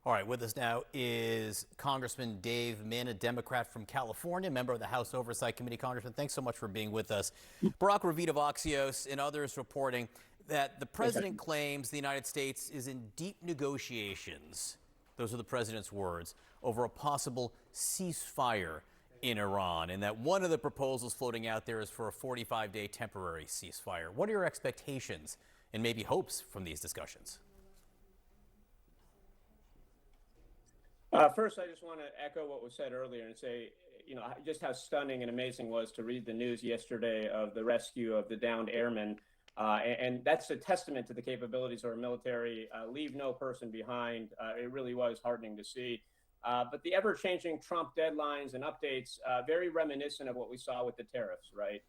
All right, with us now is Congressman Dave Min, a Democrat from California, member of the House Oversight Committee. Congressman, thanks so much for being with us. Barack Revita of Axios and others reporting that the president claims the United States is in deep negotiations, those are the president's words, over a possible ceasefire in Iran, and that one of the proposals floating out there is for a 45-day temporary ceasefire. What are your expectations and maybe hopes from these discussions? First, I just want to echo what was said earlier and say, just how stunning and amazing it was to read the news yesterday of the rescue of the downed airmen. And that's a testament to the capabilities of our military. Leave no person behind. It really was heartening to see. But the ever-changing Trump deadlines and updates, very reminiscent of what we saw with the tariffs, right?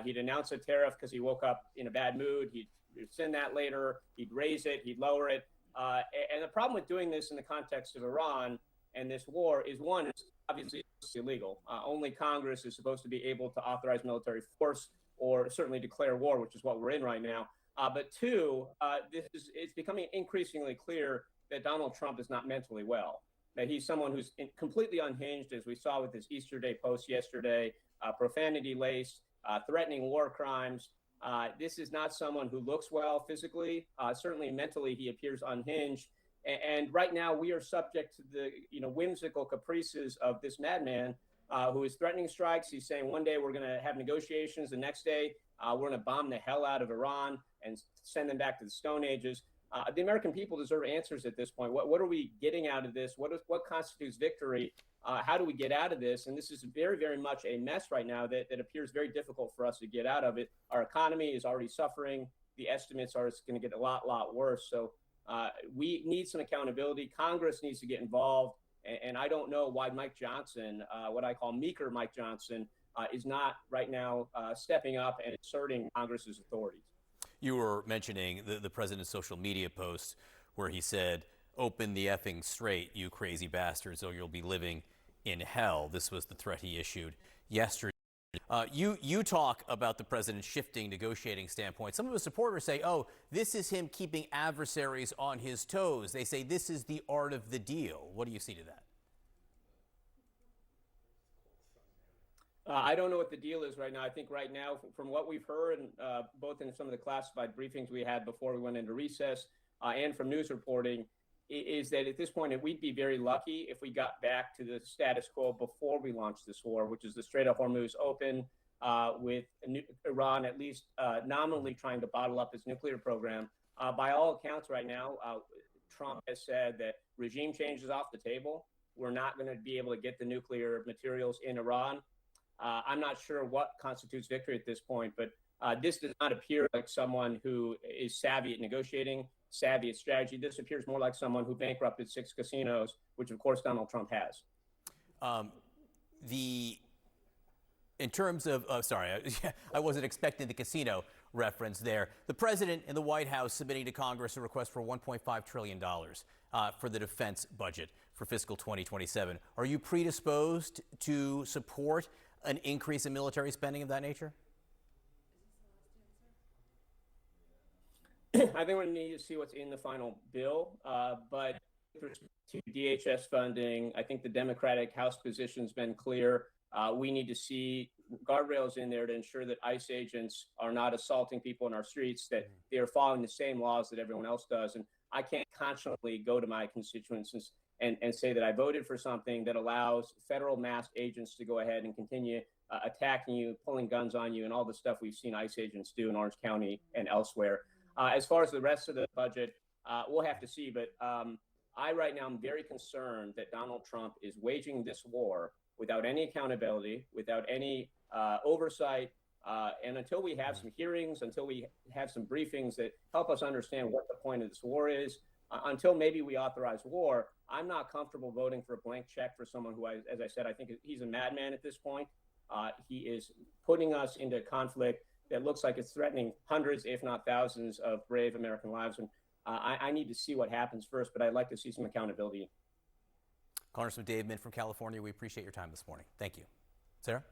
He'd announce a tariff because he woke up in a bad mood. He'd rescind that later. He'd raise it. He'd lower it. And the problem with doing this in the context of Iran and this war is, one, it's obviously illegal. Only Congress is supposed to be able to authorize military force or certainly declare war, which is what we're in right now. But two, it's becoming increasingly clear that Donald Trump is not mentally well, that he's someone who's completely unhinged, as we saw with his Easter Day post yesterday, profanity-laced, threatening war crimes. This is not someone who looks well physically. Certainly mentally, he appears unhinged. And right now, we are subject to the whimsical caprices of this madman who is threatening strikes. He's saying one day we're going to have negotiations. The next day, we're going to bomb the hell out of Iran and send them back to the Stone Ages. The American people deserve answers at this point. What are we getting out of this? What constitutes victory? How do we get out of this? And this is very, very much a mess right now that appears very difficult for us to get out of it. Our economy is already suffering. The estimates are it's going to get a lot worse. So we need some accountability. Congress needs to get involved. And I don't know why Mike Johnson, what I call meeker Mike Johnson, is not right now stepping up and asserting Congress's authorities. You were mentioning the president's social media post where he said, "Open the effing straight, you crazy bastards, or you'll be living in hell." This was the threat he issued yesterday. You talk about the president shifting negotiating standpoint. Some of his supporters say, oh, this is him keeping adversaries on his toes. They say this is the art of the deal. What do you see to that? I don't know what the deal is right now. I think right now, from what we've heard, both in some of the classified briefings we had before we went into recess and from news reporting, is that at this point, we'd be very lucky if we got back to the status quo before we launched this war, which is the Strait of Hormuz open with Iran at least nominally trying to bottle up its nuclear program. By all accounts right now, Trump has said that regime change is off the table. We're not going to be able to get the nuclear materials in Iran. I'm not sure what constitutes victory at this point, but this does not appear like someone who is savvy at negotiating, savvy at strategy. This appears more like someone who bankrupted 6 casinos, which of course Donald Trump has. In terms of, sorry, I wasn't expecting the casino reference there. The president and the White House submitting to Congress a request for $1.5 trillion for the defense budget for fiscal 2027. Are you predisposed to support an increase in military spending of that nature? I think we need to see what's in the final bill, but with respect to DHS funding, I think the Democratic House position's been clear. We need to see guardrails in there to ensure that ICE agents are not assaulting people in our streets, that they are following the same laws that everyone else does. And I can't consciously go to my constituents and say that I voted for something that allows federal masked agents to go ahead and continue attacking you, pulling guns on you, and all the stuff we've seen ICE agents do in Orange County and elsewhere. As far as the rest of the budget, we'll have to see. But I right now am very concerned that Donald Trump is waging this war without any accountability, without any oversight. And until we have some hearings, until we have some briefings that help us understand what the point of this war is, until maybe we authorize war, I'm not comfortable voting for a blank check for someone who, as I said, I think he's a madman at this point. He is putting us into a conflict that looks like it's threatening hundreds, if not thousands, of brave American lives. And I need to see what happens first, but I'd like to see some accountability. Congressman Dave Min from California, we appreciate your time this morning. Thank you. Sarah?